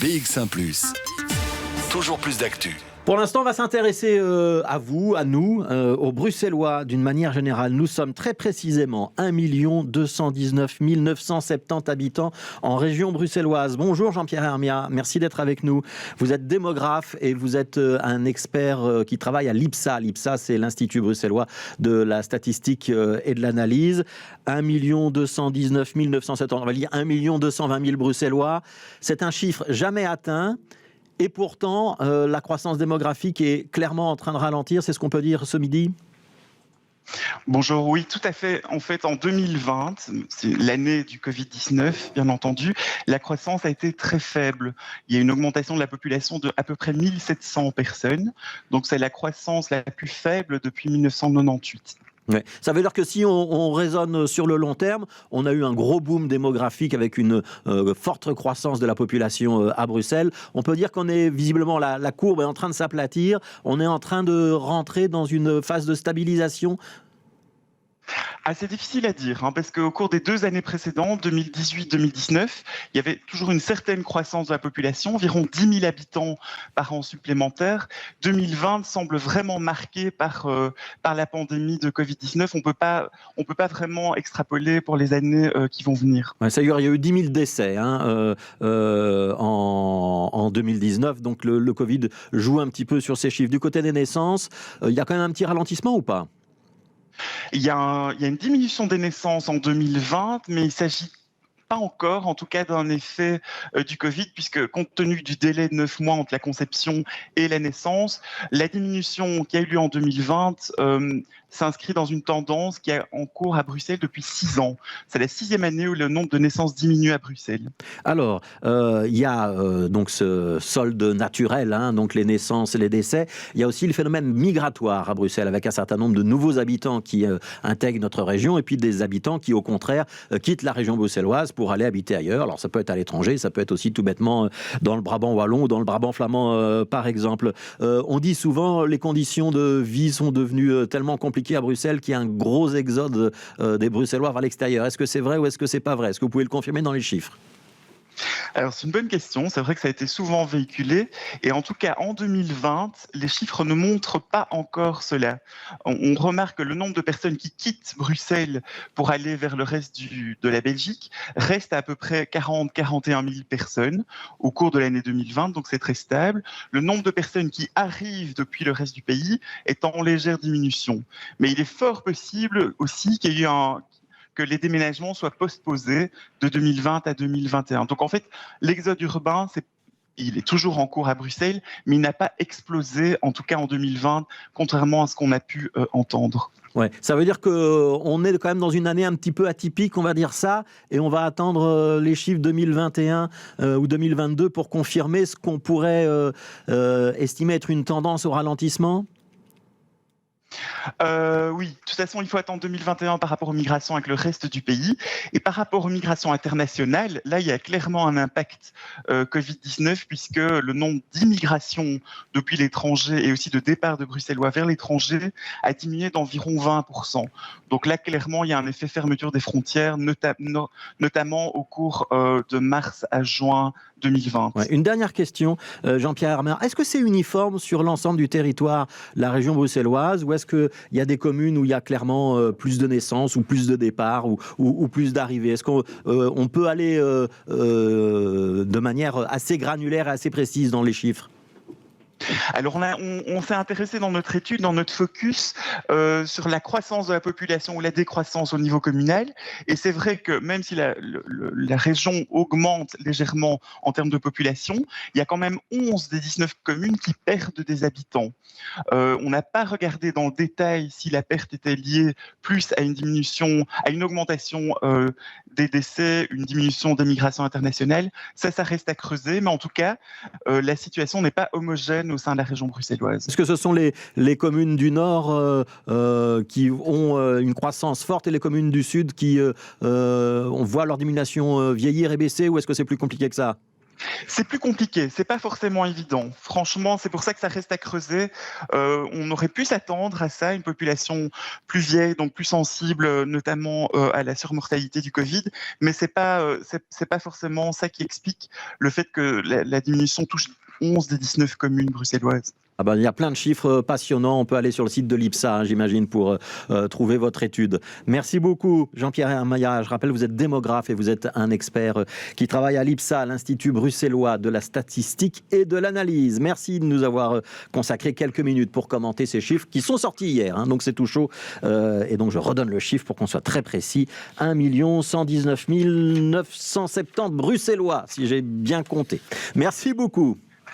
BX1 +. Toujours plus d'actu. Pour l'instant, on va s'intéresser à vous, à nous, aux Bruxellois d'une manière générale. Nous sommes très précisément 1 219 970 habitants en région bruxelloise. Bonjour Jean-Pierre Hermia, merci d'être avec nous. Vous êtes démographe et vous êtes un expert qui travaille à l'IPSA. L'IPSA, c'est l'Institut bruxellois de la statistique et de l'analyse. 1 219 970, on va dire 1 220 000 Bruxellois. C'est un chiffre jamais atteint. Et pourtant, la croissance démographique est clairement en train de ralentir. C'est ce qu'on peut dire ce midi ? Bonjour, oui, tout à fait. En fait, en 2020, c'est l'année du Covid-19, bien entendu, la croissance a été très faible. Il y a une augmentation de la population de à peu près 1700 personnes. Donc, c'est la croissance la plus faible depuis 1998. Ouais. Ça veut dire que si on raisonne sur le long terme, on a eu un gros boom démographique avec une forte croissance de la population à Bruxelles. On peut dire qu'on est visiblement, la courbe est en train de s'aplatir. On est en train de rentrer dans une phase de stabilisation. C'est difficile à dire, parce qu'au cours des 2 années précédentes, 2018-2019, il y avait toujours une certaine croissance de la population, environ 10 000 habitants par an supplémentaires. 2020 semble vraiment marqué par la pandémie de Covid-19. On peut pas vraiment extrapoler pour les années qui vont venir. Ouais, ça y est, il y a eu 10 000 décès en 2019, donc le Covid joue un petit peu sur ces chiffres. Du côté des naissances, il y a quand même un petit ralentissement ou pas ? Il y a une diminution des naissances en 2020, mais il s'agit pas encore, en tout cas, d'un effet du Covid, puisque compte tenu du délai de 9 mois entre la conception et la naissance, la diminution qui a eu lieu en 2020 s'inscrit dans une tendance qui est en cours à Bruxelles depuis 6 ans. C'est la 6e année où le nombre de naissances diminue à Bruxelles. Alors, il y a donc ce solde naturel, donc les naissances et les décès. Il y a aussi le phénomène migratoire à Bruxelles, avec un certain nombre de nouveaux habitants qui intègrent notre région, et puis des habitants qui, au contraire, quittent la région bruxelloise pour aller habiter ailleurs. Alors, ça peut être à l'étranger, ça peut être aussi tout bêtement dans le Brabant wallon ou dans le Brabant flamand, par exemple. On dit souvent les conditions de vie sont devenues tellement compliquées à Bruxelles qu'il y a un gros exode des Bruxellois vers l'extérieur. Est-ce que c'est vrai ou est-ce que c'est pas vrai ? Est-ce que vous pouvez le confirmer dans les chiffres ? Alors, c'est une bonne question. C'est vrai que ça a été souvent véhiculé. Et en tout cas, en 2020, les chiffres ne montrent pas encore cela. On remarque que le nombre de personnes qui quittent Bruxelles pour aller vers le reste de la Belgique reste à peu près 41 000 personnes au cours de l'année 2020. Donc, c'est très stable. Le nombre de personnes qui arrivent depuis le reste du pays est en légère diminution. Mais il est fort possible aussi qu'il y ait que les déménagements soient postposés de 2020 à 2021. Donc en fait, l'exode urbain, il est toujours en cours à Bruxelles, mais il n'a pas explosé, en tout cas en 2020, contrairement à ce qu'on a pu entendre. Ouais, ça veut dire qu'on est quand même dans une année un petit peu atypique, on va dire ça, et on va attendre les chiffres 2021 ou 2022 pour confirmer ce qu'on pourrait estimer être une tendance au ralentissement ? Oui, de toute façon, il faut attendre 2021 par rapport aux migrations avec le reste du pays. Et par rapport aux migrations internationales, là, il y a clairement un impact Covid-19, puisque le nombre d'immigrations depuis l'étranger et aussi de départ de Bruxellois vers l'étranger a diminué d'environ 20%. Donc là, clairement, il y a un effet fermeture des frontières, notamment au cours de mars à juin 2020. Ouais, une dernière question, Jean-Pierre Hermia. Est-ce que c'est uniforme sur l'ensemble du territoire, la région bruxelloise, ou est-ce qu'il y a des communes où il y a clairement plus de naissances ou plus de départs ou plus d'arrivées ? Est-ce qu'on peut aller de manière assez granulaire et assez précise dans les chiffres ? Alors on s'est intéressé dans notre étude, dans notre focus, sur la croissance de la population ou la décroissance au niveau communal. Et c'est vrai que même si la région augmente légèrement en termes de population, il y a quand même 11 des 19 communes qui perdent des habitants. On n'a pas regardé dans le détail si la perte était liée plus à une augmentation des décès, une diminution des migrations internationales. Ça reste à creuser, mais en tout cas, la situation n'est pas homogène au sein de la région bruxelloise. Est-ce que ce sont les communes du Nord qui ont une croissance forte et les communes du Sud qui on voit leur diminution vieillir et baisser, ou est-ce que c'est plus compliqué que ça ? C'est plus compliqué, c'est pas forcément évident. Franchement, c'est pour ça que ça reste à creuser. On aurait pu s'attendre à ça, une population plus vieille, donc plus sensible, notamment à la surmortalité du Covid, mais c'est pas forcément ça qui explique le fait que la diminution touche 11 des 19 communes bruxelloises. Ah ben, il y a plein de chiffres passionnants. On peut aller sur le site de l'IPSA, hein, j'imagine, pour trouver votre étude. Merci beaucoup, Jean-Pierre Hermaya. Je rappelle, vous êtes démographe et vous êtes un expert qui travaille à l'IPSA, l'Institut bruxellois de la statistique et de l'analyse. Merci de nous avoir consacré quelques minutes pour commenter ces chiffres qui sont sortis hier, hein, donc c'est tout chaud. Et donc je redonne le chiffre pour qu'on soit très précis. 1 119 970 bruxellois, si j'ai bien compté. Merci beaucoup.